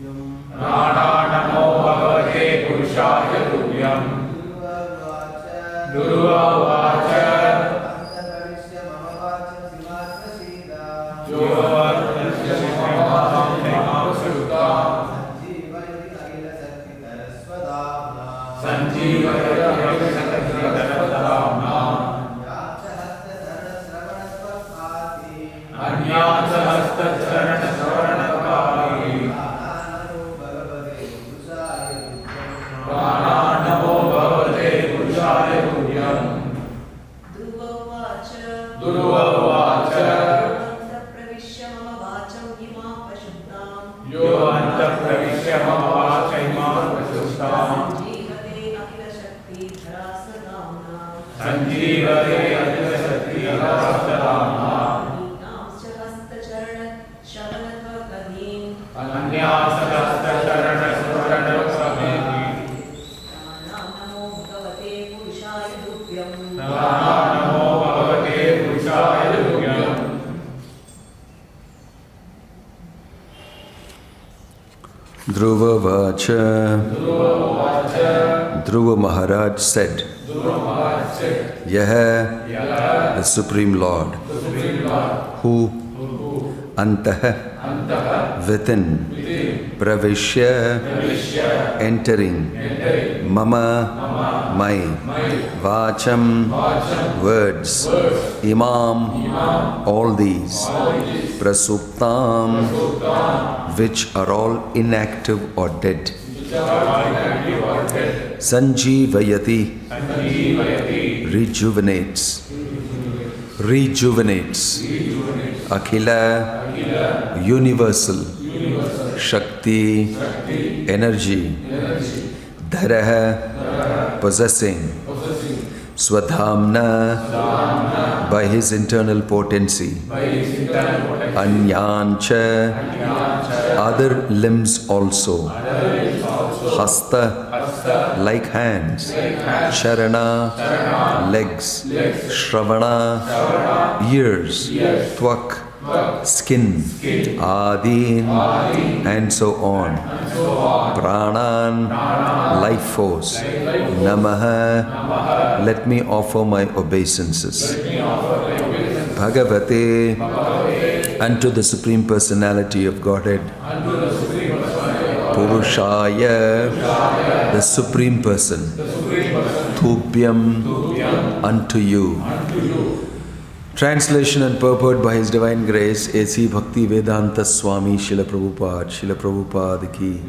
Namo bhagavate purushaya tuvyam. Dhruva vacha. Dhruva vacha. Dhruva Maharaj said, Yah, the Supreme Lord, who antah, within, pravishya, entering, mama, my, vacham, words, imam, all these, prasuptam, which are all inactive or dead, sanjivayati, rejuvenates, akhila, universal, shakti, energy, dharaha, possessing, swadhamna, by his internal potency, anyancha, other limbs also, hasta, like hands, charana, legs, shravana, ears, tvak, skin, adin, and so on, pranan, life force, namaha, let me offer my obeisances, bhagavate, unto the Supreme Personality of Godhead, Purushaya, the Supreme Person, Tubhyam, unto you. Translation and purport by His Divine Grace, A.C. Bhakti Vedanta Swami Srila Prabhupada ki.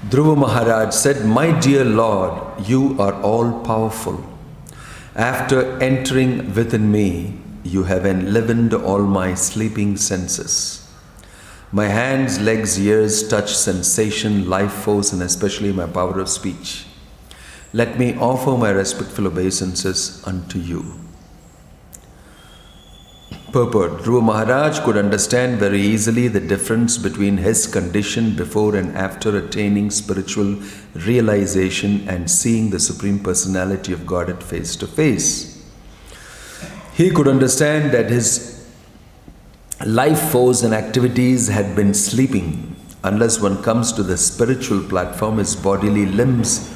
Dhruva Maharaj said, My dear Lord, you are all powerful. After entering within me, you have enlivened all my sleeping senses. My hands, legs, ears, touch, sensation, life force, and especially my power of speech. Let me offer my respectful obeisances unto you. Purport. Dhruva Maharaj could understand very easily the difference between his condition before and after attaining spiritual realization and seeing the Supreme Personality of Godhead face to face. He could understand that his life force and activities had been sleeping. Unless one comes to the spiritual platform, his bodily limbs,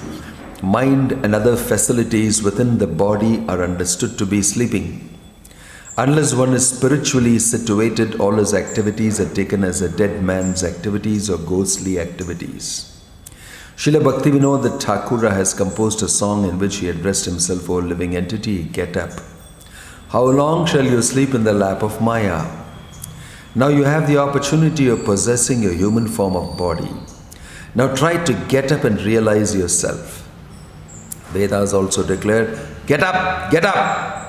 mind and other facilities within the body are understood to be sleeping. Unless one is spiritually situated, all his activities are taken as a dead man's activities or ghostly activities. Srila Bhaktivinoda Thakura has composed a song in which he addressed himself, O living entity, get up. How long shall you sleep in the lap of Maya? Now you have the opportunity of possessing a human form of body. Now try to get up and realize yourself. Vedas also declared, get up, get up.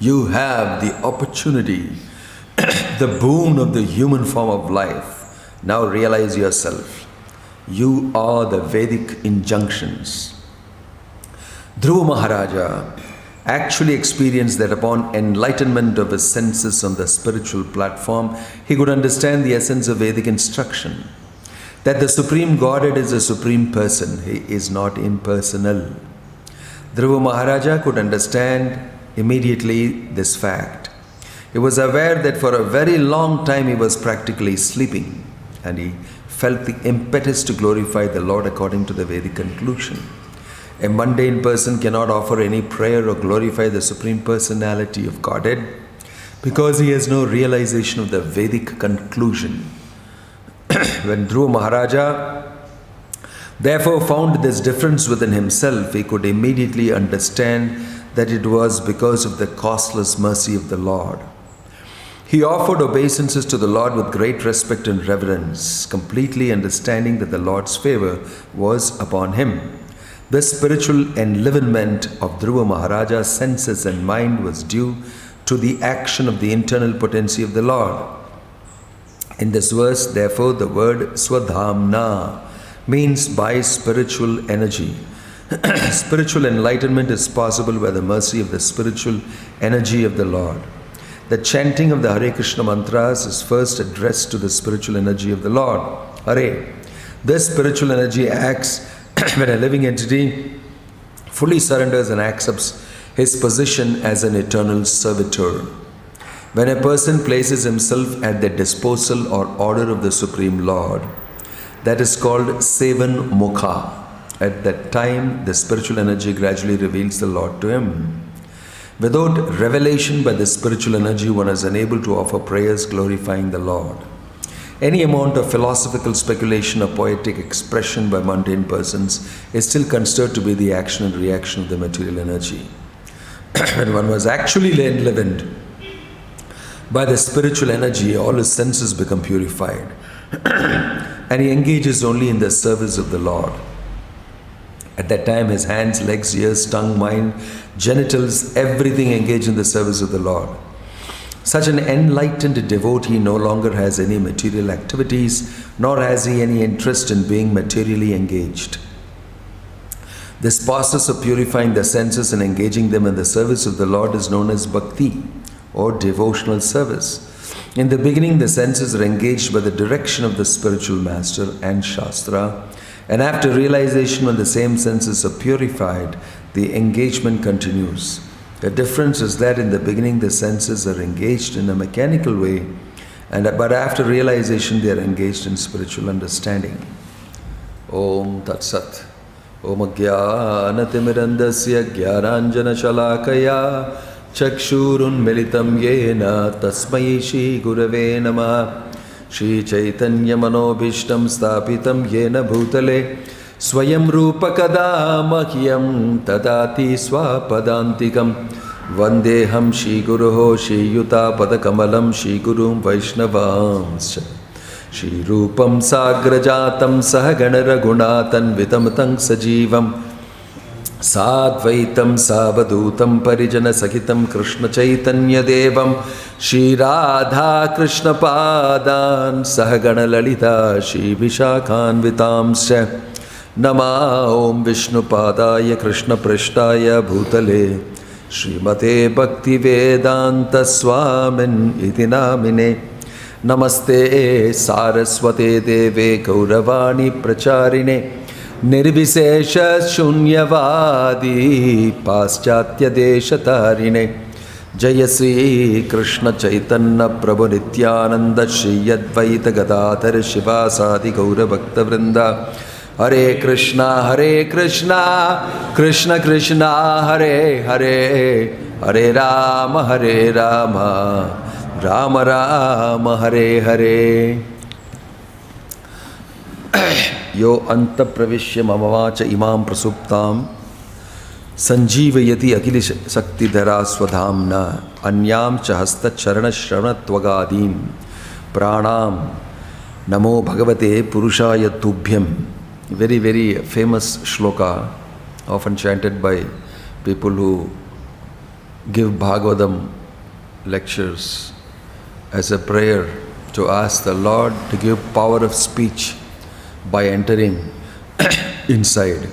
You have the opportunity, the boon of the human form of life. Now realize yourself. You are the Vedic injunctions. Dhruva Maharaja actually experienced that upon enlightenment of his senses on the spiritual platform, he could understand the essence of Vedic instruction. That the Supreme Godhead is a Supreme Person. He is not impersonal. Dhruva Maharaja could understand immediately this fact. He was aware that for a very long time he was practically sleeping. and he felt the impetus to glorify the Lord according to the Vedic conclusion. A mundane person cannot offer any prayer or glorify the Supreme Personality of Godhead because he has no realization of the Vedic conclusion. When Dhruva Maharaja therefore found this difference within himself, he could immediately understand that it was because of the causeless mercy of the Lord. He offered obeisances to the Lord with great respect and reverence, completely understanding that the Lord's favor was upon him. This spiritual enlivenment of Dhruva Maharaja's senses and mind was due to the action of the internal potency of the Lord. In this verse, therefore, the word Swadhamna means by spiritual energy. Spiritual enlightenment is possible by the mercy of the spiritual energy of the Lord. The chanting of the Hare Krishna mantras is first addressed to the spiritual energy of the Lord. Hare. This spiritual energy acts when a living entity fully surrenders and accepts his position as an eternal servitor. When a person places himself at the disposal or order of the Supreme Lord, that is called Sevan Mukha. At that time, the spiritual energy gradually reveals the Lord to him. Without revelation by the spiritual energy, one is unable to offer prayers glorifying the Lord. Any amount of philosophical speculation or poetic expression by mundane persons is still considered to be the action and reaction of the material energy. When one was actually enlivened by the spiritual energy, all his senses become purified and he engages only in the service of the Lord. At that time, his hands, legs, ears, tongue, mind, genitals, everything engage in the service of the Lord. Such an enlightened devotee no longer has any material activities, nor has he any interest in being materially engaged. This process of purifying the senses and engaging them in the service of the Lord is known as bhakti, or devotional service. In the beginning, the senses are engaged by the direction of the spiritual master and Shastra, and after realization, when the same senses are purified, the engagement continues. The difference is that in the beginning, the senses are engaged in a mechanical way, but after realization, they are engaged in spiritual understanding. Om Tat Sat. Om Jnanatimidandasya Jnananjana Shalakaya Chakshurun Militam Yena Tasmai Shri Gurave Namah. Shri Chaitanya Manobhishtam Stapitam Yena Bhutale Swayam Rupa Kada Mahyam Tadati Swapadantikam Vandeham Shri Guruho Shri Yuta Padakamalam Shri Gurum Vaishnavamscha Shri Rupam Sagrajatam Sahagana Raghunatan Vitamtang Sajivam Sadvaitam Savadutam Parijana Sakitam Krishna Chaitanya Devam Shri Radha Krishna Padan Sahagana Lalita Shri Vishakhan Vitamsya Nama Om Vishnu Padaya Krishna Prishtaya Bhutale Srimate Bhakti Vedanta Swamin Iti Namine Namaste Saraswate Deve Gauravani Pracharine Nirvisesha Shunyavadi Paschatya Deshatarine Jaya Sri Krishna Chaitanya Prabhu Nityananda Shri Advaita Gadadhar Shivasadi Gaura Bhakta Vrinda Hare Krishna Krishna Krishna Hare Hare Hare Rama Rama Rama Hare Hare Yo anta pravishya mamavacha imam prasuptam sanjivayati akilish sakti dhara swadhamna anyam cha hasta charana shravana tvagadim pranam namo bhagavate purushaya tubhyam. Very, very famous shloka, often chanted by people who give Bhagavatam lectures as a prayer to ask the Lord to give power of speech by entering inside.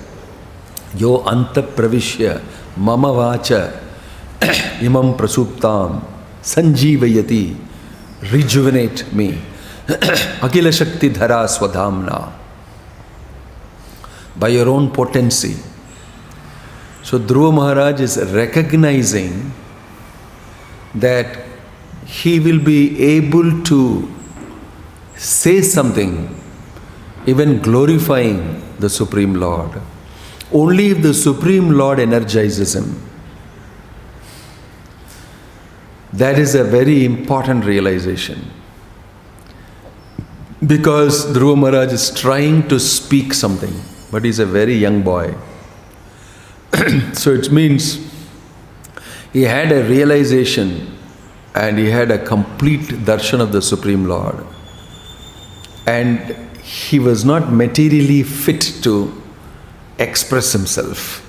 Yo anta pravishya mama vacha imam prasuptam sanjivayati, rejuvenate me, akila shakti dhara swadhamna, by your own potency. So Dhruva Maharaj is recognizing that he will be able to say something, even glorifying the Supreme Lord, only if the Supreme Lord energizes him. That is a very important realization. Because Dhruva Maharaj is trying to speak something, but he's a very young boy. So it means he had a realization and he had a complete darshan of the Supreme Lord. And he was not materially fit to express himself.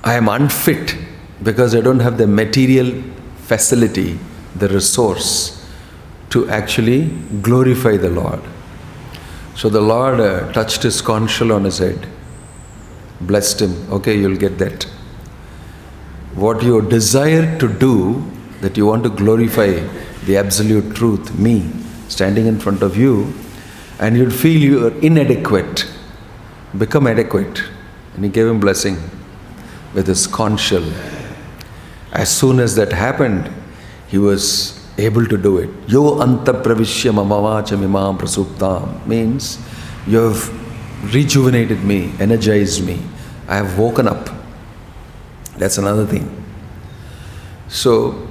I am unfit because I don't have the material facility, the resource to actually glorify the Lord. So the Lord touched his conch shell on his head, blessed him. Okay, you'll get that. What you desire to do, that you want to glorify the absolute truth, me, standing in front of you, and you'd feel you are inadequate, become adequate. And he gave him blessing with his conch shell. As soon as that happened, he was able to do it. Yo anta pravishya mamavacha mimam prasuptam means you have rejuvenated me, energized me. I have woken up. That's another thing. So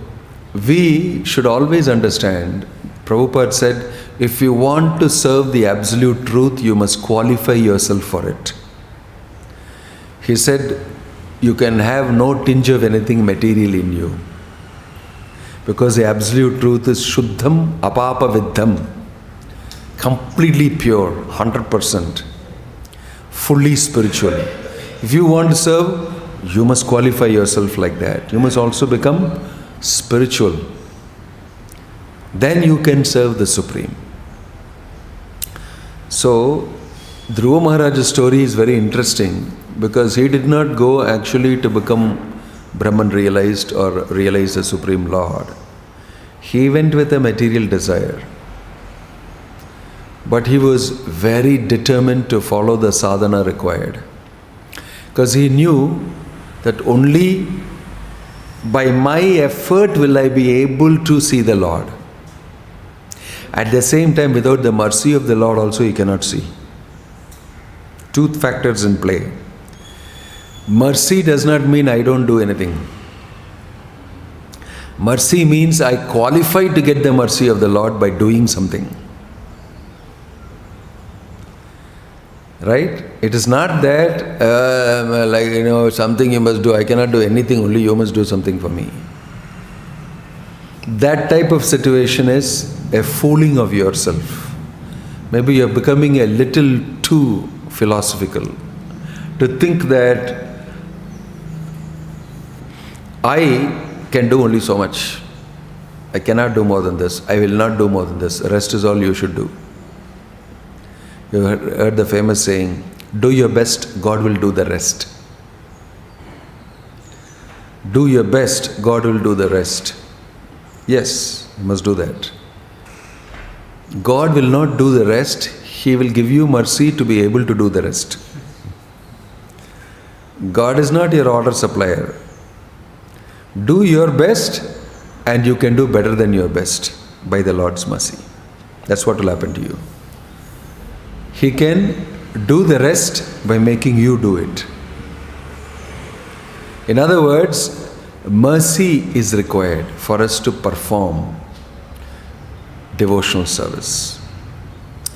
we should always understand, Prabhupada said, if you want to serve the absolute truth, you must qualify yourself for it. He said, you can have no tinge of anything material in you. Because the absolute truth is Shuddham Apapa Viddham, completely pure, 100%, fully spiritual. If you want to serve, you must qualify yourself like that. You must also become spiritual. Then you can serve the Supreme. So, Dhruva Maharaj's story is very interesting because he did not go actually to become Brahman realized or realize the Supreme Lord. He went with a material desire. But he was very determined to follow the sadhana required. Because he knew that only by my effort will I be able to see the Lord. At the same time, without the mercy of the Lord also he cannot see. Two factors in play. Mercy does not mean I don't do anything. Mercy means I qualify to get the mercy of the Lord by doing something. Right? It is not that something you must do. I cannot do anything, only you must do something for me. That type of situation is a fooling of yourself. Maybe you are becoming a little too philosophical to think that I can do only so much. I cannot do more than this. I will not do more than this. The rest is all you should do. You heard the famous saying, do your best, God will do the rest. Do your best, God will do the rest. Yes, you must do that. God will not do the rest. He will give you mercy to be able to do the rest. God is not your order supplier. Do your best and you can do better than your best by the Lord's mercy. That's what will happen to you. He can do the rest by making you do it. In other words, mercy is required for us to perform devotional service.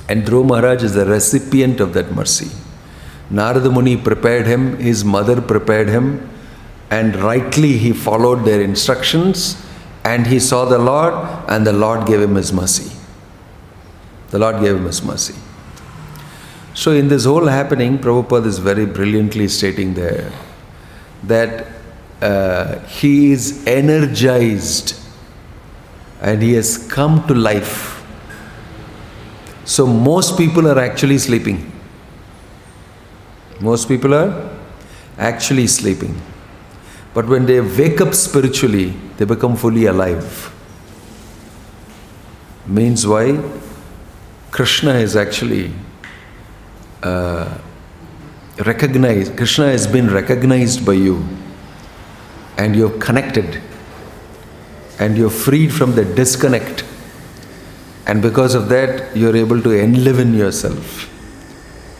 And Dhruva Maharaj is the recipient of that mercy. Narada Muni prepared him, his mother prepared him, and rightly he followed their instructions and he saw the Lord and the Lord gave him his mercy. The Lord gave him his mercy. So in this whole happening, Prabhupada is very brilliantly stating there that he is energized and he has come to life. So most people are actually sleeping. Most people are actually sleeping. But when they wake up spiritually, they become fully alive. Means why? Krishna is actually recognized. Krishna has been recognized by you. And you're connected. And you're freed from the disconnect. And because of that, you're able to enliven yourself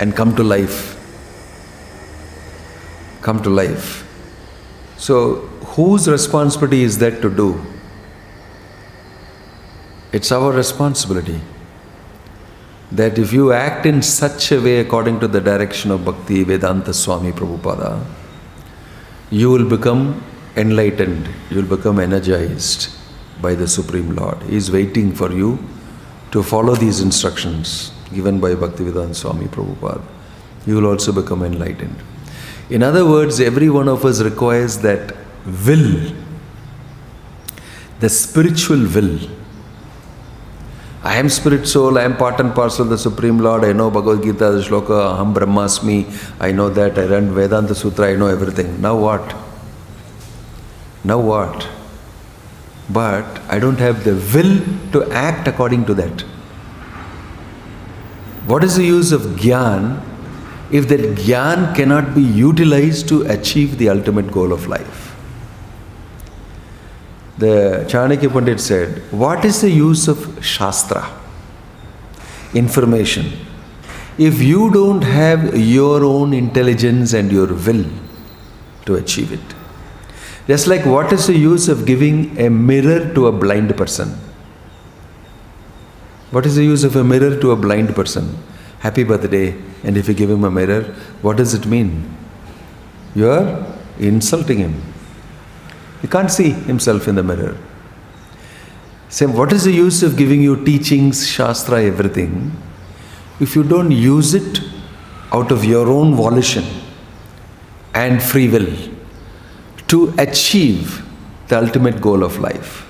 and come to life. Come to life. So, whose responsibility is that to do? It's our responsibility. That if you act in such a way according to the direction of Bhakti Vedanta Swami Prabhupada, you will become enlightened, you will become energized by the Supreme Lord. He is waiting for you to follow these instructions given by Bhakti Vedanta Swami Prabhupada. You will also become enlightened. In other words, every one of us requires that will, the spiritual will. I am spirit soul, I am part and parcel of the Supreme Lord, I know Bhagavad Gita, the Shloka, Aham Brahmasmi, I know that, I learned Vedanta Sutra, I know everything. Now what? Now what? But I don't have the will to act according to that. What is the use of Gyan if that Gyan cannot be utilized to achieve the ultimate goal of life? The Chanakya Pandit said, what is the use of Shastra, information, if you don't have your own intelligence and your will to achieve it? Just like what is the use of giving a mirror to a blind person? What is the use of a mirror to a blind person? Happy birthday. And if you give him a mirror, what does it mean? You are insulting him. He can't see himself in the mirror. Same, what is the use of giving you teachings, Shastra, everything, if you don't use it out of your own volition and free will to achieve the ultimate goal of life?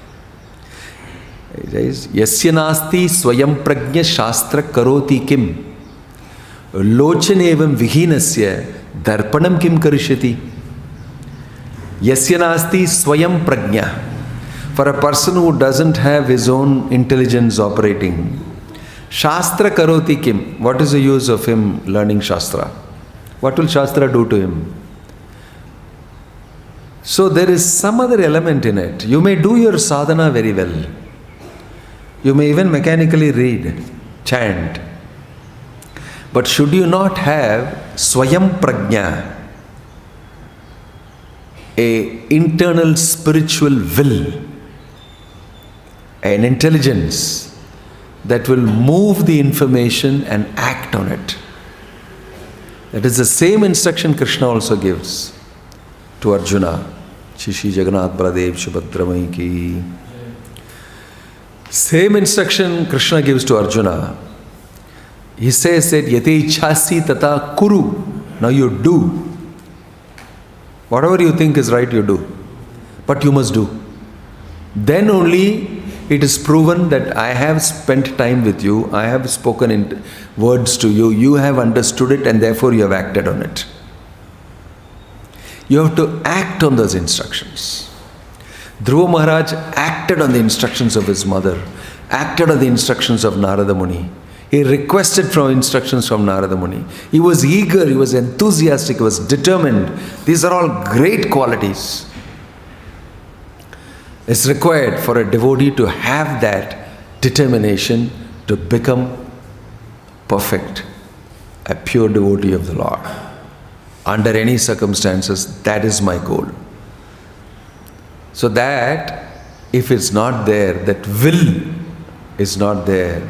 It is, Yasya nasti swayam prajna shastra karoti kim lochanevam vihinasya darpanam kim karishyati. Yasya nasti swayam prajna. For a person who doesn't have his own intelligence operating, Shastra karoti kim. What is the use of him learning Shastra? What will Shastra do to him? So there is some other element in it. You may do your sadhana very well. You may even mechanically read, chant. But should you not have swayam prajna, a internal spiritual will, an intelligence that will move the information and act on it? That is the same instruction Krishna also gives to Arjuna. Shri Jagannath Baladev Subhadramai ki. Same instruction Krishna gives to Arjuna. He says that Yate ichhasi tata kuru. Now you do. Whatever you think is right, you do. But you must do. Then only it is proven that I have spent time with you, I have spoken in words to you, you have understood it and therefore you have acted on it. You have to act on those instructions. Dhruva Maharaj acted on the instructions of his mother, acted on the instructions of Narada Muni. He requested from instructions from Narada Muni. He was eager, he was enthusiastic, he was determined. These are all great qualities. It's required for a devotee to have that determination to become perfect, a pure devotee of the Lord. Under any circumstances, that is my goal. So that if it's not there, that will is not there,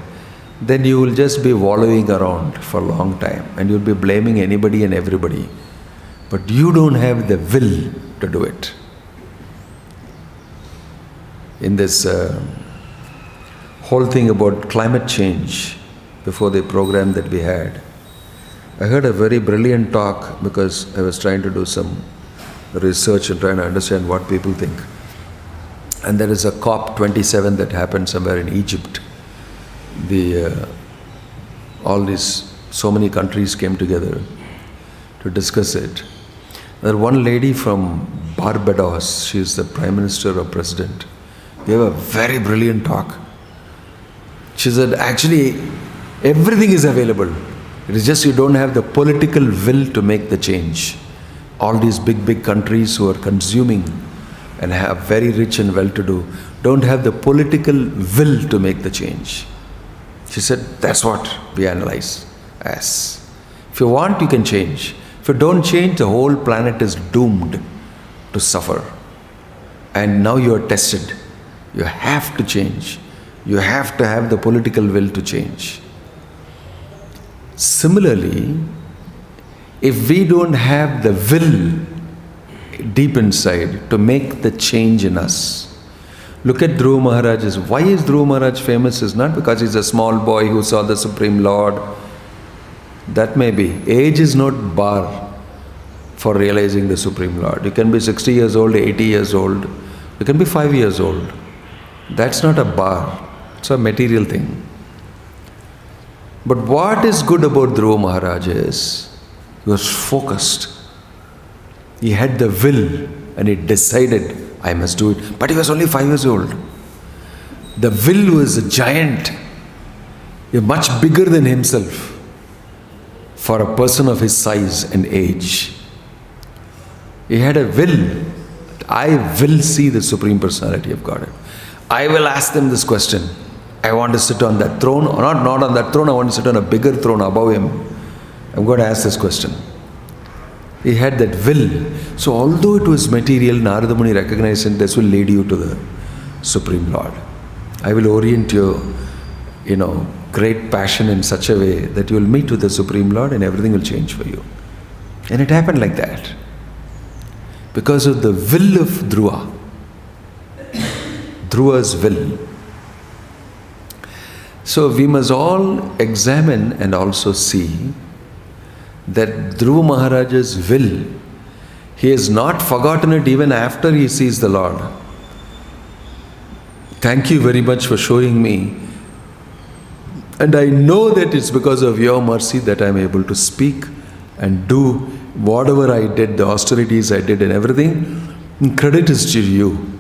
then you will just be wallowing around for a long time and you'll be blaming anybody and everybody. But you don't have the will to do it. In this whole thing about climate change, before the program that we had, I heard a very brilliant talk because I was trying to do some research and trying to understand what people think. And there is a COP27 that happened somewhere in Egypt. So many countries came together to discuss it. There one lady from Barbados, she is the Prime Minister or President, gave a very brilliant talk. She said, actually, everything is available. It is just you don't have the political will to make the change. All these big countries who are consuming and have very rich and well-to-do don't have the political will to make the change. She said, that's what we analyze as. If you want, you can change. If you don't change, the whole planet is doomed to suffer. And now you are tested. You have to change. You have to have the political will to change. Similarly, if we don't have the will deep inside to make the change in us, look at Dhruva Maharaj. Why is Dhruva Maharaj famous? Is not because he's a small boy who saw the Supreme Lord. That may be. Age is not bar for realizing the Supreme Lord. You can be 60 years old, 80 years old. You can be 5 years old. That's not a bar. It's a material thing. But what is good about Dhruva Maharaj is he was focused. He had the will and he decided, I must do it. But he was only 5 years old. The will was a giant, much bigger than himself for a person of his size and age. He had a will. I will see the Supreme Personality of Godhead. I will ask them this question. I want to sit on that throne, or not on that throne, I want to sit on a bigger throne above him. I'm going to ask this question. He had that will. So although it was material, Narada Muni recognized that this will lead you to the Supreme Lord. I will orient your, great passion in such a way that you will meet with the Supreme Lord and everything will change for you. And it happened like that. Because of the will of Dhruva. Dhruva's will. So we must all examine and also see that Dhruva Maharaj's will, he has not forgotten it even after he sees the Lord. Thank you very much for showing me. And I know that it's because of your mercy that I'm able to speak and do whatever I did, the austerities I did and everything. And credit is to you.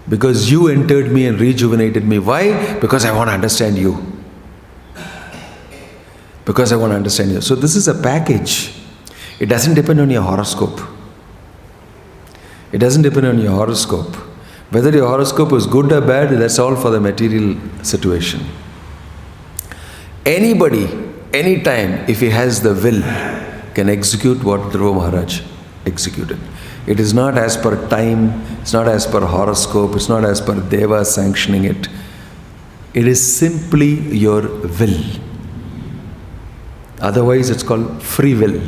Because you entered me and rejuvenated me. Why? Because I want to understand you. Because I want to understand you. So this is a package. It doesn't depend on your horoscope. It doesn't depend on your horoscope. Whether your horoscope is good or bad, that's all for the material situation. Anybody, anytime, if he has the will, can execute what Dhruva Maharaj executed. It is not as per time, it's not as per horoscope, it's not as per Deva sanctioning it. It is simply your will. Otherwise, it's called free will.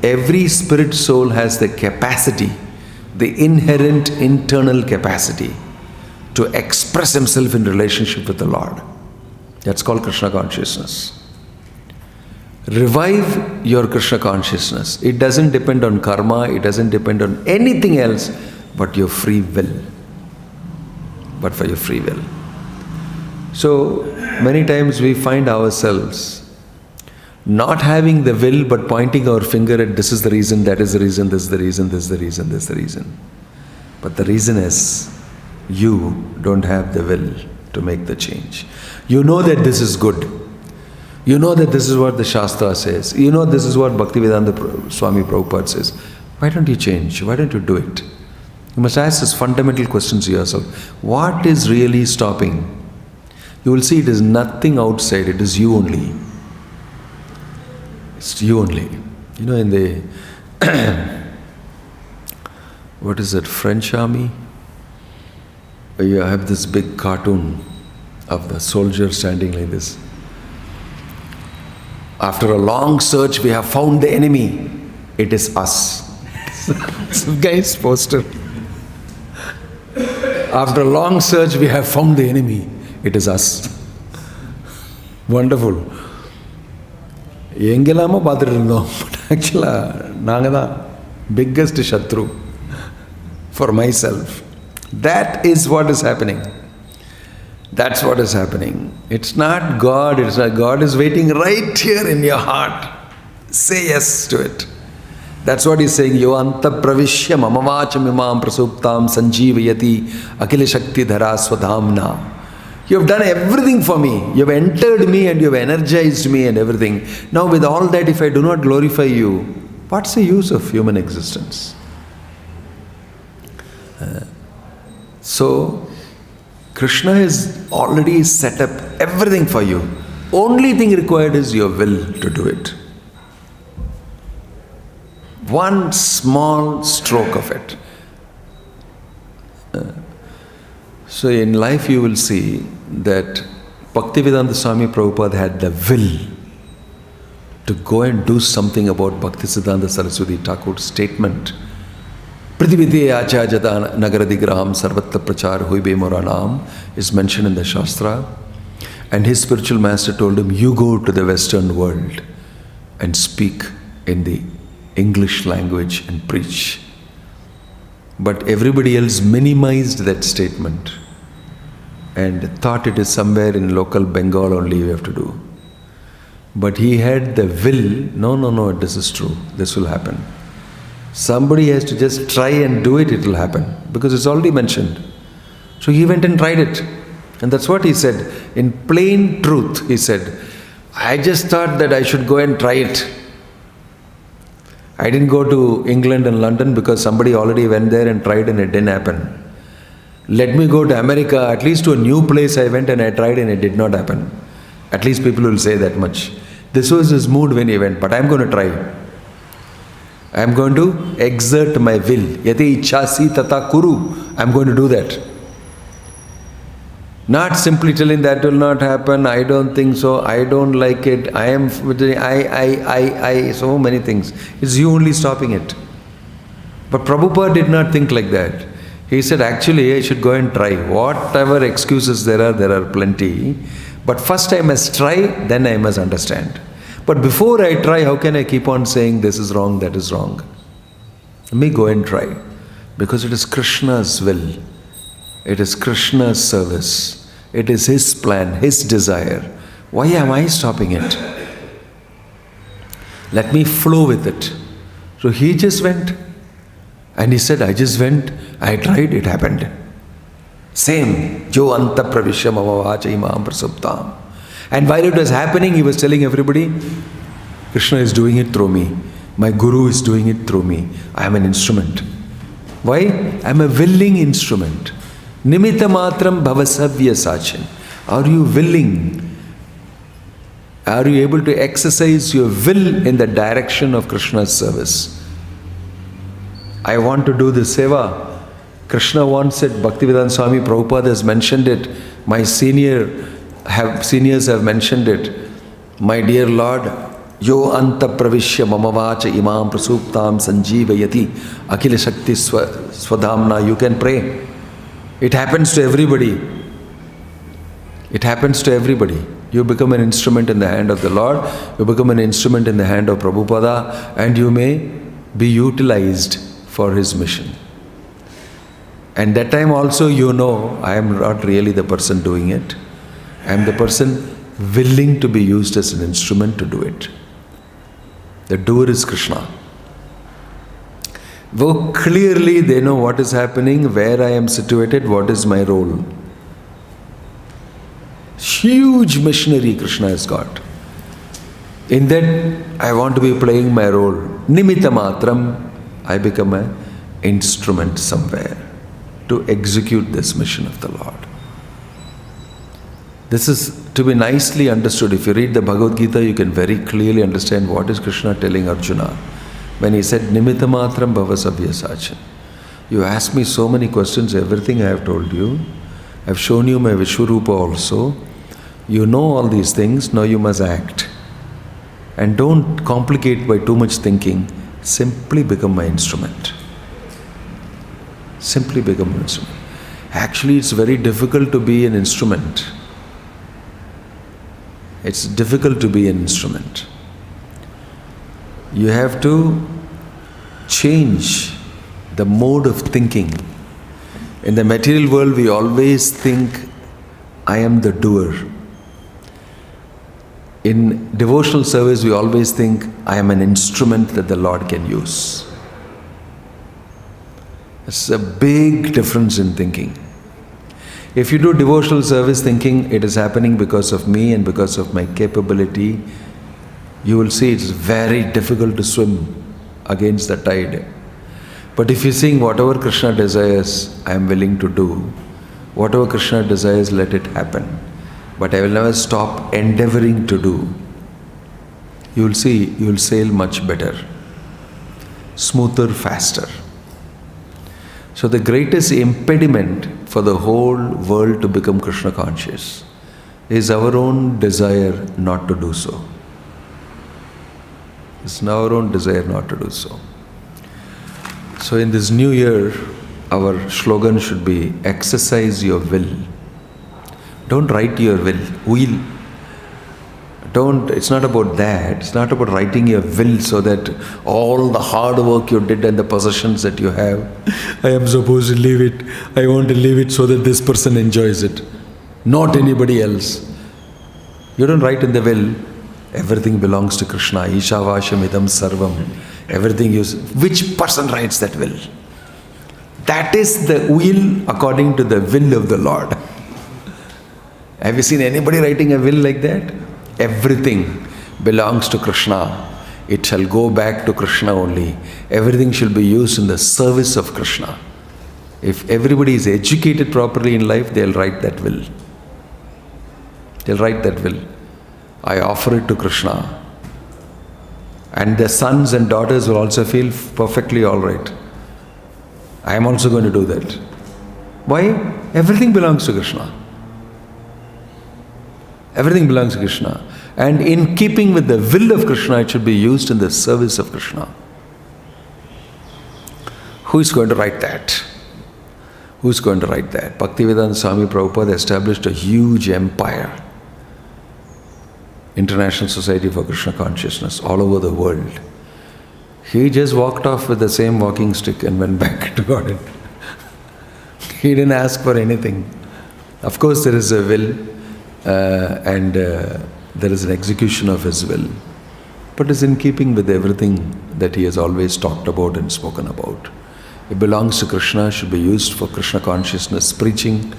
Every spirit soul has the capacity, the inherent internal capacity to express himself in relationship with the Lord. That's called Krishna consciousness. Revive your Krishna consciousness. It doesn't depend on karma, it doesn't depend on anything else but your free will. But for your free will. So, many times we find ourselves not having the will but pointing our finger at this is the reason, that is the reason, this is the reason, this is the reason, this is the reason. But the reason is you don't have the will to make the change. You know that this is good. You know that this is what the Shastra says. You know this is what Bhaktivedanta Swami Prabhupada says. Why don't you change? Why don't you do it? You must ask these fundamental questions to yourself. What is really stopping? You will see it is nothing outside. It is you only. It's you only. You know, in the what is it, French army? You have this big cartoon of the soldier standing like this. After a long search, we have found the enemy. It is us. Some guy's poster. After a long search, we have found the enemy. It is us. Wonderful. எங்கெல்லாமோ பார்த்துட்டு இருந்தோம். But actually, நாங்கள் தான் biggest shatru for myself. That is what is happening. That's what is happening. It's not God. It's not God is waiting right here in your heart. Say yes to it. That's what he's saying. Yo anta pravishya mamavacham imam prasuptam sanjeevayati akila shakti dhara swadhamna. You have done everything for me. You have entered me and you have energized me and everything. Now with all that, if I do not glorify you, what's the use of human existence? So, Krishna has already set up everything for you. Only thing required is your will to do it. One small stroke of it. So in life you will see that Bhaktivedanta Swami Prabhupada had the will to go and do something about Bhaktisiddhanta Saraswati Thakur's statement. Prithividye acha jata nagaradigraham sarvatra prachar huibe moranam is mentioned in the Shastra. And his spiritual master told him, you go to the Western world and speak in the English language and preach. But everybody else minimized that statement and thought it is somewhere in local Bengal only you have to do. But he had the will, no, this is true, this will happen. Somebody has to just try and do it, it will happen. Because it's already mentioned. So he went and tried it. And that's what he said. In plain truth, he said, I just thought that I should go and try it. I didn't go to England and London because somebody already went there and tried and it didn't happen. Let me go to America, at least to a new place I went and I tried and it did not happen. At least people will say that much. This was his mood when he went, but I'm going to try. I'm going to exert my will. Yati ichhasi tata kuru. I'm going to do that. Not simply telling that will not happen, I don't think so, I don't like it, so many things. It's you only stopping it. But Prabhupada did not think like that. He said, actually, I should go and try. Whatever excuses there are plenty. But first I must try, then I must understand. But before I try, how can I keep on saying this is wrong, that is wrong? Let me go and try. Because it is Krishna's will. It is Krishna's service. It is his plan, his desire. Why am I stopping it? Let me flow with it. So he just went. And he said, I just went, I tried, it happened. Same. Jo anta pravishya mavavacha imam prasuptam. And while it was happening, he was telling everybody, Krishna is doing it through me. My Guru is doing it through me. I am an instrument. Why? I am a willing instrument. Nimitta matram bhavasavya sachin. Are you willing? Are you able to exercise your will in the direction of Krishna's service? I want to do this seva. Krishna wants it. Bhaktivedanta Swami Prabhupada has mentioned it. My seniors have mentioned it. My dear Lord, Yo anta pravishya mamavacha imam prasuptam sanjeevayati akila shakti swadhamna. You can pray. It happens to everybody. It happens to everybody. You become an instrument in the hand of the Lord. You become an instrument in the hand of Prabhupada, and you may be utilized for his mission. And that time also you know, I am not really the person doing it. I am the person willing to be used as an instrument to do it. The doer is Krishna. Though clearly they know what is happening, where I am situated, what is my role. Huge missionary Krishna has got. In that, I want to be playing my role. Nimitta matram, I become an instrument somewhere to execute this mission of the Lord. This is to be nicely understood. If you read the Bhagavad Gita, you can very clearly understand what is Krishna telling Arjuna. When he said, Nimitta matram bhavasavya sachin. You asked me so many questions, everything I have told you. I have shown you my Vishwarupa also. You know all these things, now you must act. And don't complicate by too much thinking. Simply become my instrument. Simply become an instrument. Actually, it's very difficult to be an instrument. It's difficult to be an instrument. You have to change the mode of thinking. In the material world, we always think, I am the doer. In devotional service, we always think, I am an instrument that the Lord can use. It's a big difference in thinking. If you do devotional service thinking, it is happening because of me and because of my capability, you will see it's very difficult to swim against the tide. But if you sing whatever Krishna desires, I am willing to do, Whatever Krishna desires, let it happen. But I will never stop endeavoring to do. You will see, you will sail much better, smoother, faster. So the greatest impediment for the whole world to become Krishna conscious is our own desire not to do so. It's our own desire not to do so. So in this new year, our slogan should be, exercise your will. Don't write your will. It's not about that. It's not about writing your will so that all the hard work you did and the possessions that you have, I am supposed to leave it. I want to leave it so that this person enjoys it, not anybody else. You don't write in the will, everything belongs to Krishna. Ishavasham idam sarvam. Everything you... Which person writes that will? That is the will according to the will of the Lord. Have you seen anybody writing a will like that? Everything belongs to Krishna. It shall go back to Krishna only. Everything shall be used in the service of Krishna. If everybody is educated properly in life, they'll write that will. They'll write that will. I offer it to Krishna. And their sons and daughters will also feel perfectly all right. I am also going to do that. Why? Everything belongs to Krishna. Everything belongs to Krishna. And in keeping with the will of Krishna, it should be used in the service of Krishna. Who is going to write that? Who is going to write that? Bhaktivedanta Swami Prabhupada established a huge empire. International Society for Krishna Consciousness, all over the world. He just walked off with the same walking stick and went back to God. He didn't ask for anything. Of course, there is a will and there is an execution of his will. But it's in keeping with everything that he has always talked about and spoken about. It belongs to Krishna, should be used for Krishna consciousness preaching,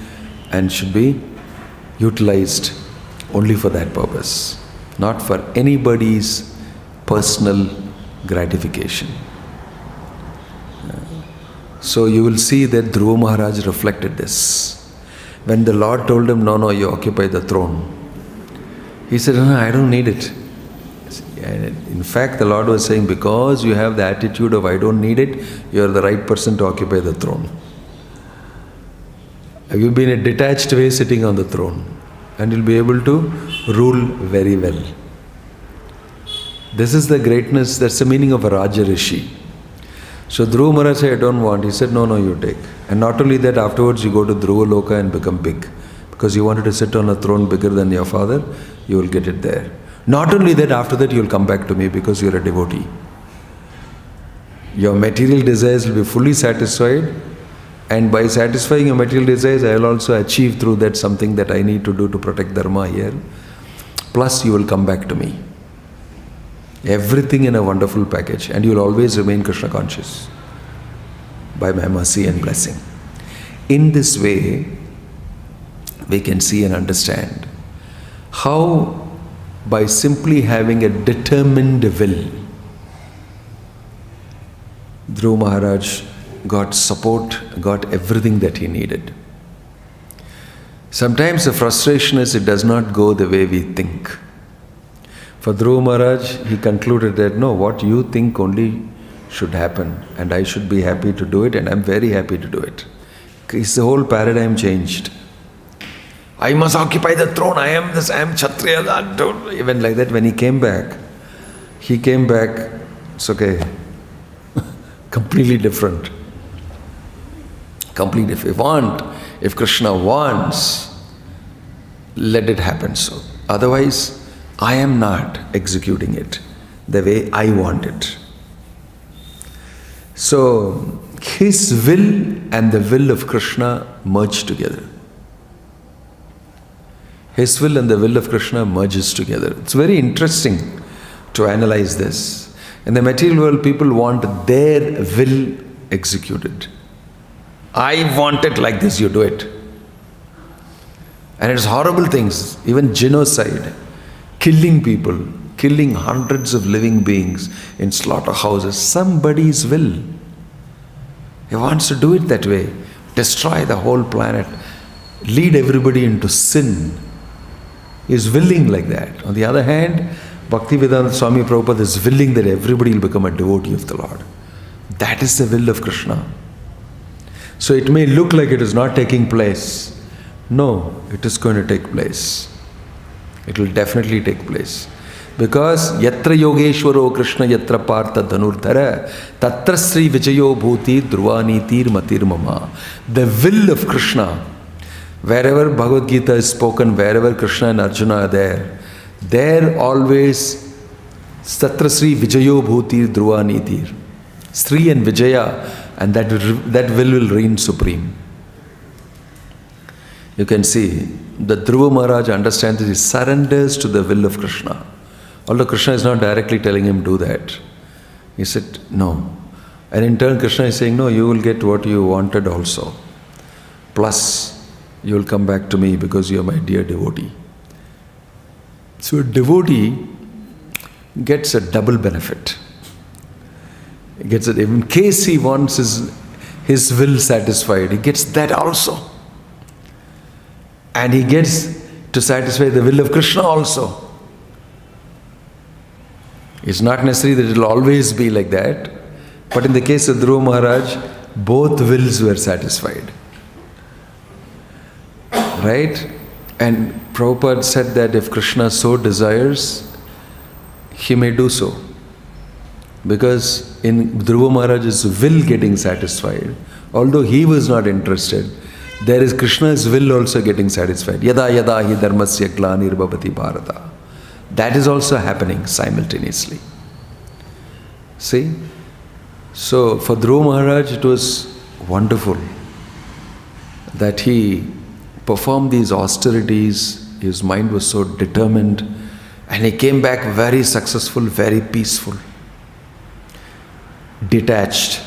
and should be utilized only for that purpose, not for anybody's personal gratification. So you will see that Dhruva Maharaj reflected this. When the Lord told him, no, you occupy the throne, he said, no, I don't need it. In fact, the Lord was saying, because you have the attitude of I don't need it, you are the right person to occupy the throne. You will be in a detached way sitting on the throne, and you'll be able to rule very well. This is the greatness, that's the meaning of a Raja Rishi. So Dhruva Maharaj said, I don't want. He said, no, you take. And not only that, afterwards you go to Dhruva Loka and become big. Because you wanted to sit on a throne bigger than your father, you will get it there. Not only that, after that you will come back to me because you are a devotee. Your material desires will be fully satisfied, and by satisfying your material desires, I will also achieve through that something that I need to do to protect Dharma here. Plus you will come back to me. Everything in a wonderful package, and you will always remain Krishna conscious by my mercy and blessing. In this way, we can see and understand how by simply having a determined will, Dhruva Maharaj got support, got everything that he needed. Sometimes the frustration is it does not go the way we think. For Dhruva Maharaj, he concluded that no, what you think only should happen, and I should be happy to do it, and I'm very happy to do it. His whole paradigm changed. I must occupy the throne, I am this, I am Kshatriya, don't. Even like that, when he came back, it's okay, completely different. Completely different. If Krishna wants, let it happen so. Otherwise, I am not executing it the way I want it. So, his will and the will of Krishna merge together. His will and the will of Krishna merges together. It's very interesting to analyze this. In the material world, people want their will executed. I want it like this, you do it. And it's horrible things, even genocide, killing people, killing hundreds of living beings in slaughterhouses, somebody's will. He wants to do it that way, destroy the whole planet. lead everybody into sin. He is willing like that. On the other hand, Bhaktivedanta Swami Prabhupada is willing that everybody will become a devotee of the Lord. That is the will of Krishna. So it may look like it is not taking place. No, it is going to take place. It will definitely take place. Because yatra yogeshwaro Krishna yatra partha dhanurdhara tatra sri vijayo bhuti dhruvaniti matir mama. The will of Krishna, wherever Bhagavad Gita is spoken, wherever Krishna and Arjuna are there always tatra sri vijayo bhuti dhruvaniti. Sri and Vijaya, and that will reign supreme. You can see that Dhruva Maharaj understands that he surrenders to the will of Krishna. Although Krishna is not directly telling him do that. He said, no. And in turn Krishna is saying, no, you will get what you wanted also. Plus, you will come back to me because you are my dear devotee. So a devotee gets a double benefit. He gets it in case he wants his will satisfied. He gets that also. And he gets to satisfy the will of Krishna also. It's not necessary that it will always be like that. But in the case of Dhruva Maharaj, both wills were satisfied. Right? And Prabhupada said that if Krishna so desires, he may do so. Because in Dhruva Maharaj's will getting satisfied, although he was not interested, there is Krishna's will also getting satisfied. Yada yada hi dharmasya glanir bhavati bharata. That is also happening simultaneously. See? So for Dhruva Maharaj it was wonderful that he performed these austerities. His mind was so determined and he came back very successful, very peaceful, detached.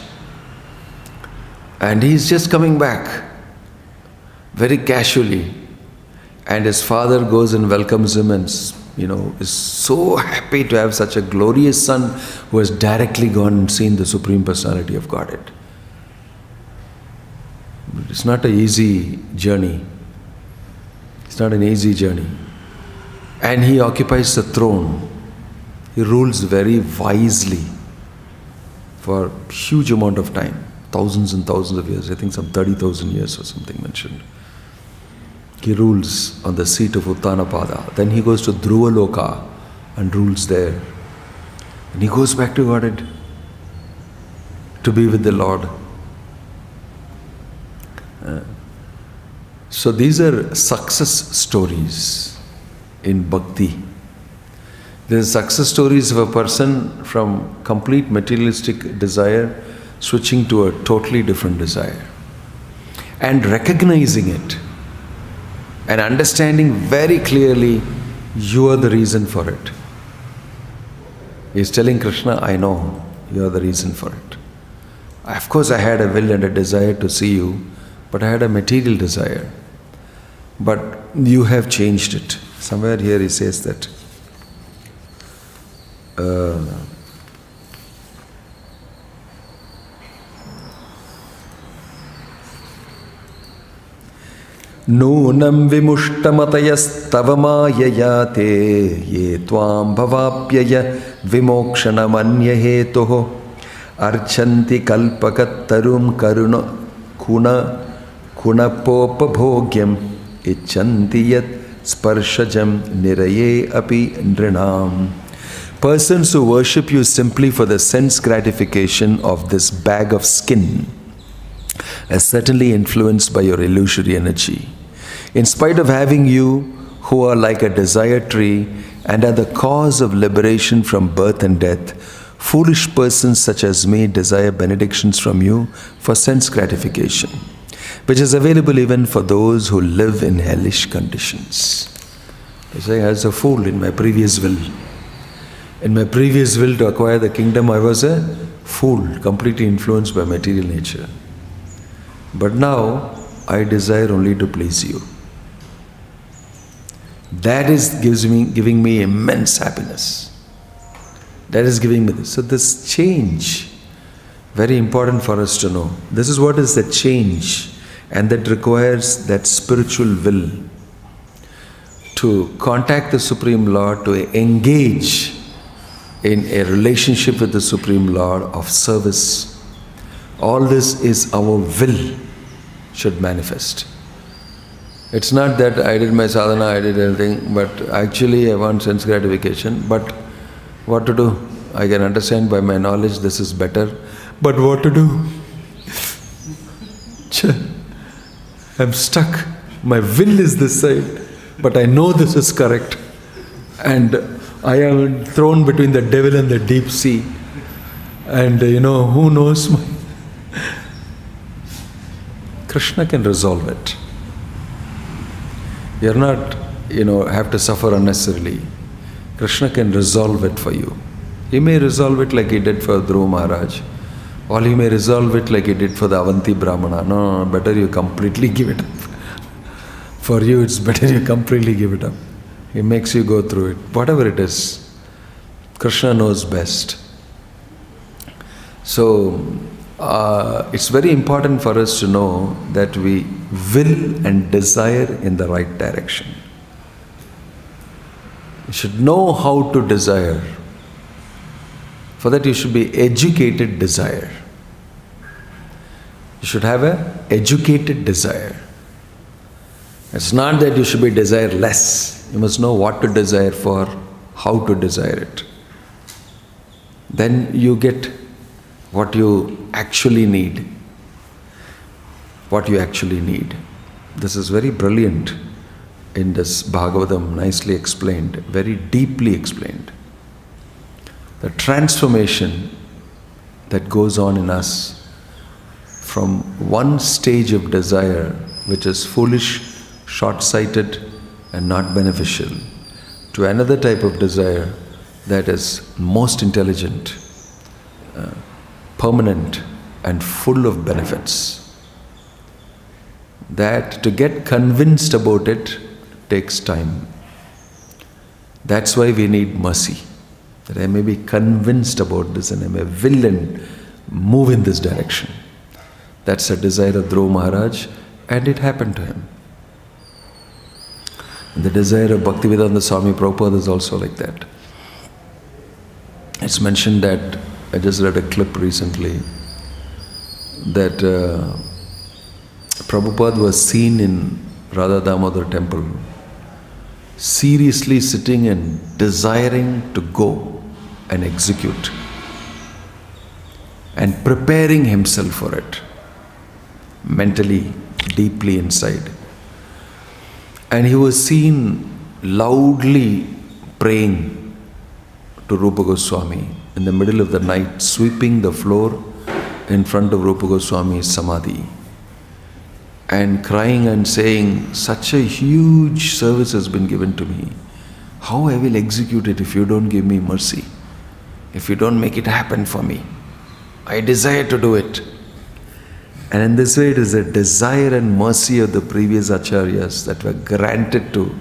And he's just coming back very casually, and his father goes and welcomes him and is so happy to have such a glorious son who has directly gone and seen the Supreme Personality of Godhead. It's not an easy journey. It's not an easy journey. And he occupies the throne. He rules very wisely for a huge amount of time. Thousands and thousands of years. I think some 30,000 years or something mentioned. He rules on the seat of Uttanapada. Then he goes to Dhruvaloka and rules there. And he goes back to Godhead to be with the Lord. So these are success stories in bhakti. There are success stories of a person from complete materialistic desire switching to a totally different desire. And recognizing it. And understanding very clearly, you are the reason for it. He is telling Krishna, I know you are the reason for it. Of course I had a will and a desire to see you, but I had a material desire. But you have changed it. Somewhere here he says that. Nunam vimushtamatayastava te ye tvam bhavapyaya vimokshanamanyahetoho archanti kalpakattarum kunapopabhogyam ichanti yat sparshajam niraye api nrinam. Persons who worship you simply for the sense gratification of this bag of skin are certainly influenced by your illusory energy. In spite of having you, who are like a desire tree and are the cause of liberation from birth and death, foolish persons such as me desire benedictions from you for sense gratification, which is available even for those who live in hellish conditions. I say, as a fool in my previous will. In my previous will to acquire the kingdom, I was a fool, completely influenced by material nature. But now, I desire only to please you. That is giving me immense happiness. That is giving me this. So this change, very important for us to know. This is what is the change. And that requires that spiritual will to contact the Supreme Lord, to engage in a relationship with the Supreme Lord of service. All this is our will should manifest. It's not that I did my sadhana, I did everything, but actually I want sense gratification. But what to do? I can understand by my knowledge this is better, but what to do? I'm stuck. My will is this side, but I know this is correct. And I am thrown between the devil and the deep sea. And who knows? Krishna can resolve it. You're not, have to suffer unnecessarily. Krishna can resolve it for you. He may resolve it like he did for Dhruva Maharaj. Or he may resolve it like he did for the Avanti Brahmana. No, better you completely give it up. For you, it's better you completely give it up. He makes you go through it. Whatever it is, Krishna knows best. So, it's very important for us to know that we will and desire in the right direction. You should know how to desire. For that you should be educated desire. You should have an educated desire. It's not that you should be desireless. You must know what to desire for, how to desire it. Then you get what you actually need. What you actually need. This is very brilliant in this Bhagavatam, nicely explained, very deeply explained. The transformation that goes on in us from one stage of desire, which is foolish, short-sighted and not beneficial, to another type of desire that is most intelligent, permanent and full of benefits. That to get convinced about it takes time. That's why we need mercy. That I may be convinced about this and I may will and move in this direction. That's a desire of Dhruva Maharaj, and it happened to him. And the desire of Bhaktivedanta Swami Prabhupada is also like that. It's mentioned that, I just read a clip recently, that Prabhupada was seen in Radha Damodar temple, seriously sitting and desiring to go and execute and preparing himself for it, mentally, deeply inside. And he was seen loudly praying to Rupa Goswami in the middle of the night, sweeping the floor in front of Rupa Goswami's samadhi and crying and saying, such a huge service has been given to me. How I will execute it if you don't give me mercy? If you don't make it happen for me? I desire to do it. And in this way, it is the desire and mercy of the previous acharyas that were granted to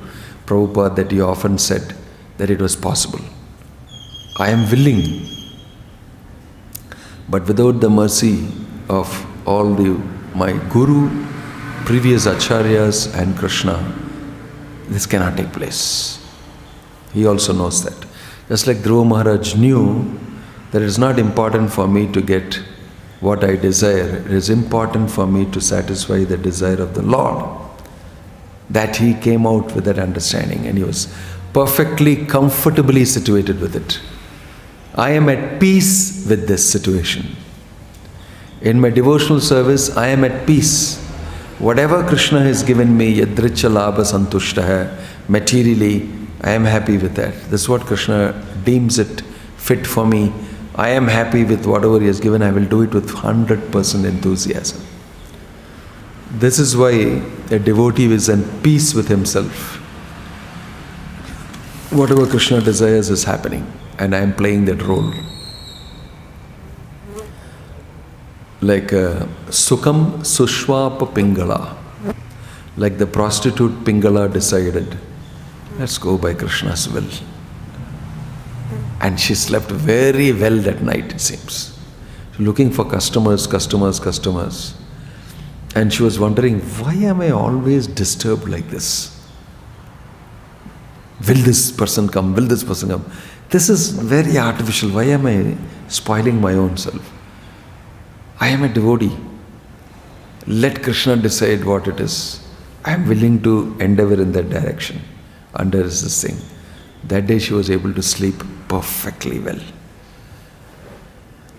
Prabhupada that he often said that it was possible. I am willing. But without the mercy of all my Guru, previous acharyas and Krishna, this cannot take place. He also knows that. Just like Dhruva Maharaj knew that it is not important for me to get what I desire, it is important for me to satisfy the desire of the Lord. That he came out with that understanding and he was perfectly, comfortably situated with it. I am at peace with this situation. In my devotional service, I am at peace. Whatever Krishna has given me, yadricha labha santushtaha, materially, I am happy with that. This is what Krishna deems it fit for me. I am happy with whatever he has given. I will do it with 100% enthusiasm. This is why a devotee is at peace with himself. Whatever Krishna desires is happening, and I am playing that role. Like Sukham Sushwapa Pingala. Like the prostitute Pingala decided, let's go by Krishna's will. And she slept very well that night, it seems. Looking for customers. And she was wondering, why am I always disturbed like this? Will this person come? Will this person come? This is very artificial. Why am I spoiling my own self? I am a devotee. Let Krishna decide what it is. I am willing to endeavor in that direction under this thing. That day she was able to sleep perfectly well.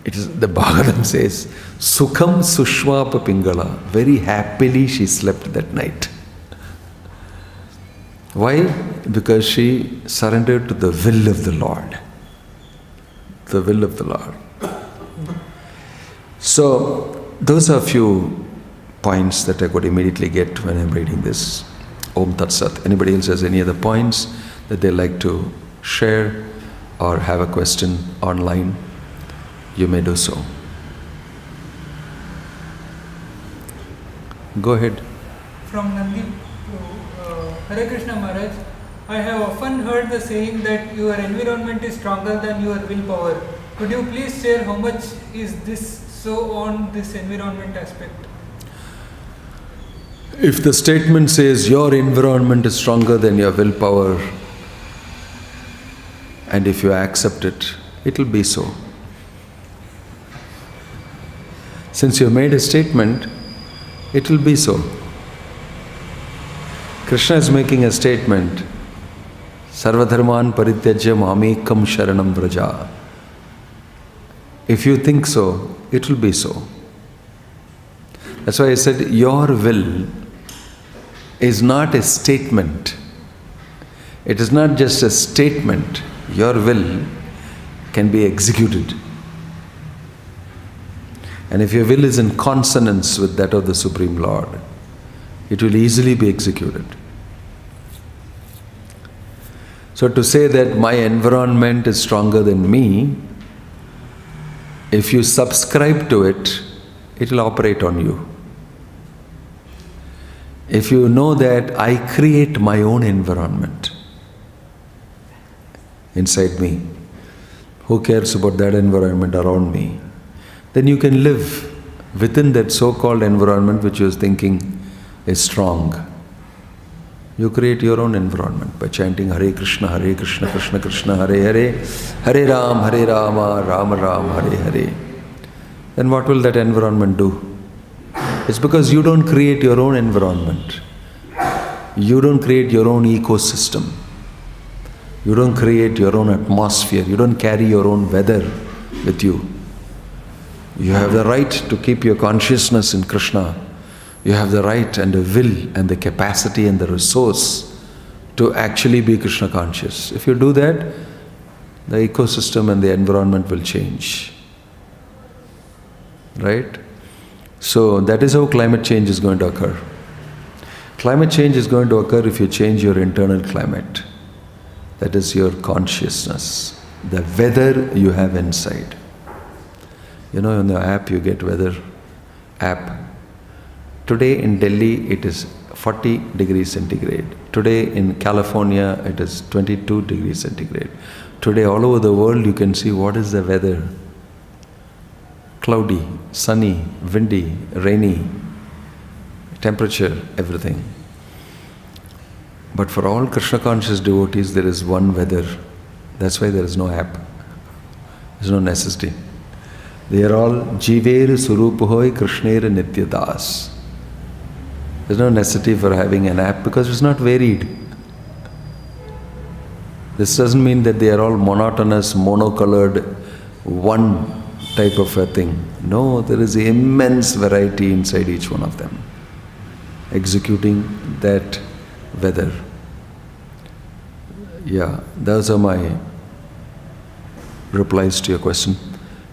It is, the Bhagavatam says, Sukham Sushwapa Pingala. Very happily she slept that night. Why? Because she surrendered to the will of the Lord. The will of the Lord. So, those are a few points that I could immediately get when I'm reading this. Om Tat Sat. Anybody else has any other points that they like to share or have a question online? You may do so. Go ahead. From Nandi Hare Krishna Maharaj, I have often heard the saying that your environment is stronger than your willpower. Could you please share how much is this so on this environment aspect? If the statement says your environment is stronger than your willpower, and if you accept it, it will be so. Since you made a statement, it will be so. Krishna is making a statement, Sarvadharman Parityajya Mamekam Sharanam Vraja. If you think so, it will be so. That's why I said your will is not a statement. It is not just a statement. Your will can be executed. And if your will is in consonance with that of the Supreme Lord, it will easily be executed. So to say that my environment is stronger than me, if you subscribe to it, it will operate on you. If you know that I create my own environment inside me, who cares about that environment around me? Then you can live within that so-called environment which you are thinking is strong. You create your own environment by chanting Hare Krishna, Krishna Krishna, Hare Hare, Hare Rama, Rama Ram, Hare Hare. Then what will that environment do? It's because you don't create your own environment. You don't create your own ecosystem. You don't create your own atmosphere. You don't carry your own weather with you. You have the right to keep your consciousness in Krishna. You have the right and the will and the capacity and the resource to actually be Krishna conscious. If you do that, the ecosystem and the environment will change. Right? So that is how climate change is going to occur. Climate change is going to occur if you change your internal climate. That is your consciousness, the weather you have inside. You know, on the app you get weather app. Today in Delhi it is 40 degrees centigrade. Today in California it is 22 degrees centigrade. Today all over the world you can see what is the weather. Cloudy, sunny, windy, rainy, temperature, everything. But for all Krishna conscious devotees there is one weather. That's why there is no app. There is no necessity. They are all Jiver Surupuhoi Krishnera Nityadas. There is no necessity for having an app because it's not varied. This doesn't mean that they are all monotonous, monocolored, one type of a thing. No, there is immense variety inside each one of them, executing that weather. Yeah, those are my replies to your question.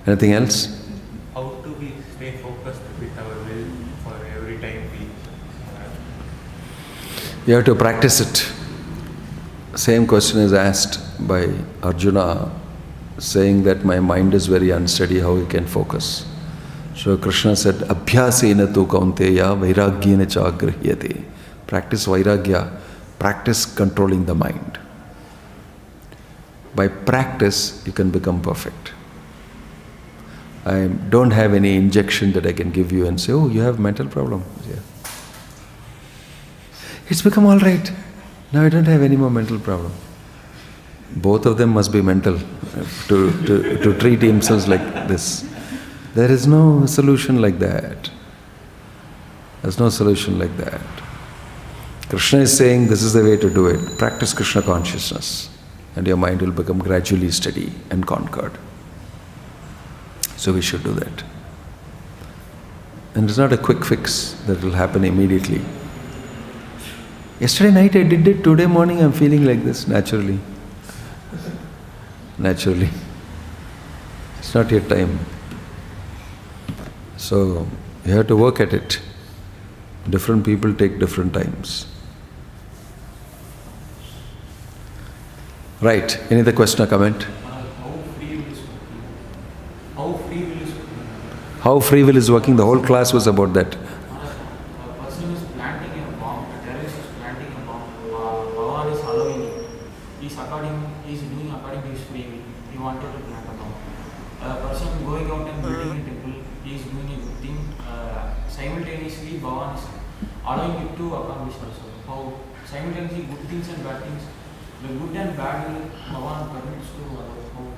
Anything else? How do we stay focused with our will for every time we... You have to practice it. Same question is asked by Arjuna, saying that my mind is very unsteady, how he can focus. So Krishna said, Abhyasena tu kaunteya vairagyena cha grihyate. Practice vairagya, practice controlling the mind. By practice, you can become perfect. I don't have any injection that I can give you and say, oh, you have mental problem. Yeah. It's become all right. Now I don't have any more mental problem. Both of them must be mental to treat themselves like this. There is no solution like that. There's no solution like that. Krishna is saying this is the way to do it. Practice Krishna consciousness and your mind will become gradually steady and conquered. So we should do that. And it's not a quick fix that will happen immediately. Yesterday night I did it, today morning I'm feeling like this naturally. Naturally. It's not yet time. So you have to work at it. Different people take different times. Right. Any other question or comment? How free will is working? The whole class was about that. A person is planting a bomb, a terrorist is planting a bomb. Bhagavan is allowing it. He is doing according to his free will. He wanted to plant a bomb. A person going out and building a temple, he is doing a good thing. Simultaneously, Bhagavan is allowing it to accomplish also. How simultaneously good things and bad things, the good and bad will Bhagavan permits to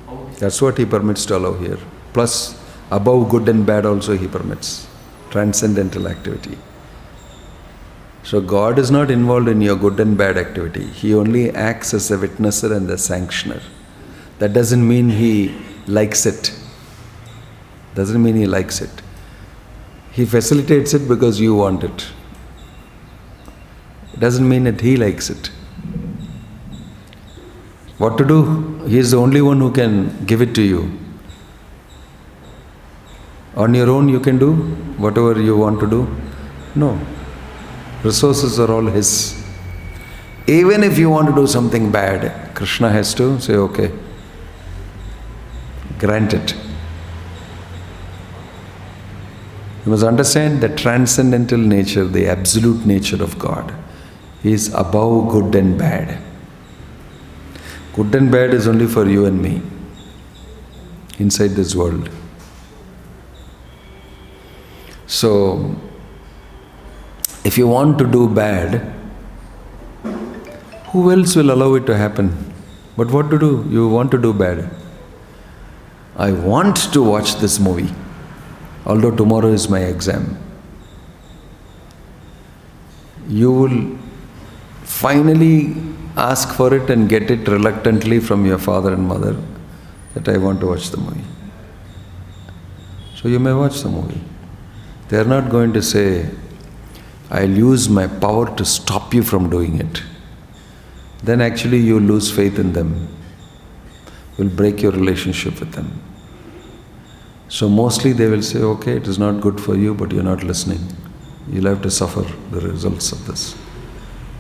allow. That's what he permits to allow here. Plus, above good and bad also he permits. Transcendental activity. So God is not involved in your good and bad activity. He only acts as a witnesser and a sanctioner. That doesn't mean he likes it. Doesn't mean he likes it. He facilitates it because you want it. It doesn't mean that he likes it. What to do? He is the only one who can give it to you. On your own you can do whatever you want to do? No. Resources are all his. Even if you want to do something bad, Krishna has to say, okay, grant it. You must understand the transcendental nature, the absolute nature of God. He is above good and bad. Good and bad is only for you and me, inside this world. So, if you want to do bad, who else will allow it to happen? But what to do? You want to do bad. I want to watch this movie, although tomorrow is my exam. You will finally ask for it and get it reluctantly from your father and mother that I want to watch the movie. So you may watch the movie. They are not going to say, I'll use my power to stop you from doing it. Then actually you lose faith in them. You'll break your relationship with them. So mostly they will say, okay, it is not good for you, but you're not listening. You'll have to suffer the results of this.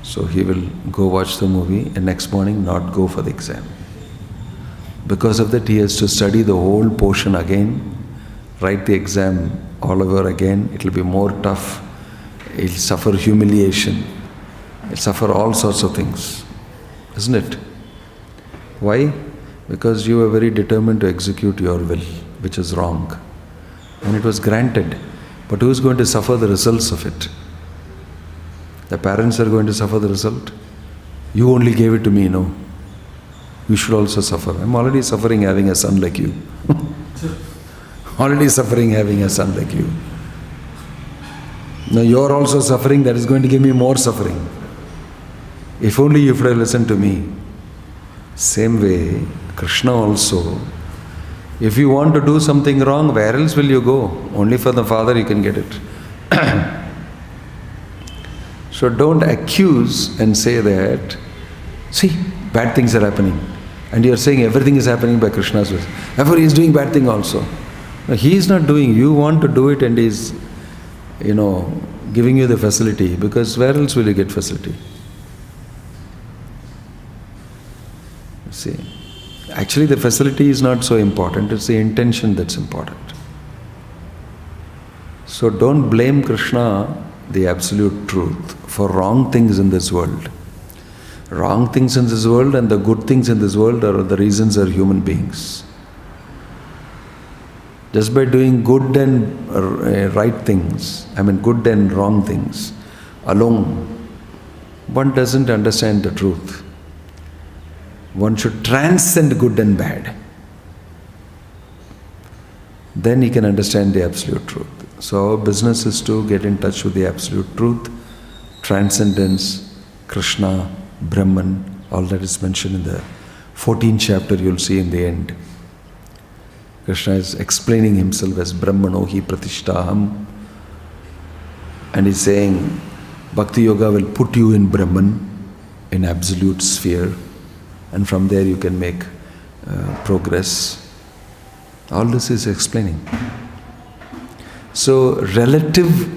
So he will go watch the movie and next morning not go for the exam. Because of that he has to study the whole portion again, write the exam all over again. It will be more tough. He'll suffer humiliation. He'll suffer all sorts of things. Isn't it? Why? Because you were very determined to execute your will, which is wrong. And it was granted. But who is going to suffer the results of it? The parents are going to suffer the result. You only gave it to me, no. You should also suffer. I'm already suffering having a son like you. Already suffering having a son like you. Now you're also suffering, that is going to give me more suffering. If only you would have listened to me. Same way, Krishna also, if you want to do something wrong, where else will you go? Only for the Father you can get it. So don't accuse and say that, see, bad things are happening. And you're saying everything is happening by Krishna's will. Therefore he is doing bad thing also. No, he is not doing, you want to do it and he is, giving you the facility, because where else will you get facility? See, actually the facility is not so important, it's the intention that's important. So don't blame Krishna, the absolute truth, for wrong things in this world. Wrong things in this world and the good things in this world the reasons are human beings. Just by doing good and right things, good and wrong things alone, one doesn't understand the truth. One should transcend good and bad. Then he can understand the absolute truth. So our business is to get in touch with the absolute truth, transcendence, Krishna, Brahman, all that is mentioned in the 14th chapter you'll see in the end. Krishna is explaining himself as Brahmano hi pratishtaham, and he's saying Bhakti Yoga will put you in Brahman, in absolute sphere, and from there you can make progress. All this is explaining. So relative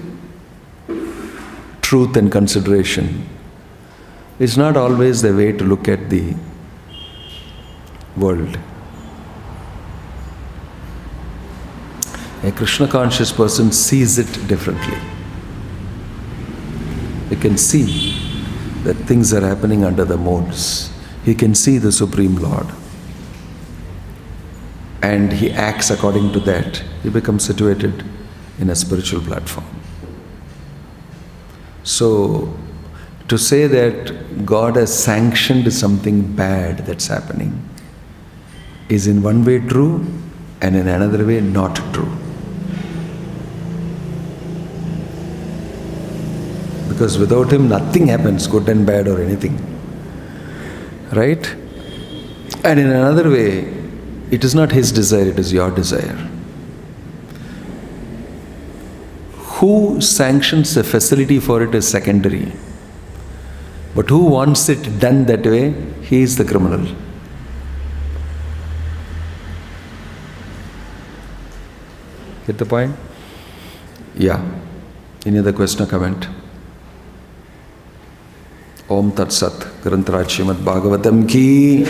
truth and consideration is not always the way to look at the world. A Krishna conscious person sees it differently. He can see that things are happening under the modes. He can see the Supreme Lord. And he acts according to that. He becomes situated in a spiritual platform. So, to say that God has sanctioned something bad that's happening is in one way true and in another way not true. Because without him nothing happens, good and bad or anything. Right? And in another way, it is not his desire, it is your desire. Who sanctions a facility for it is secondary. But who wants it done that way, he is the criminal. Get the point? Yeah. Any other question or comment? Om Tat Sat, Grantaraj Srimad Bhagavatam ki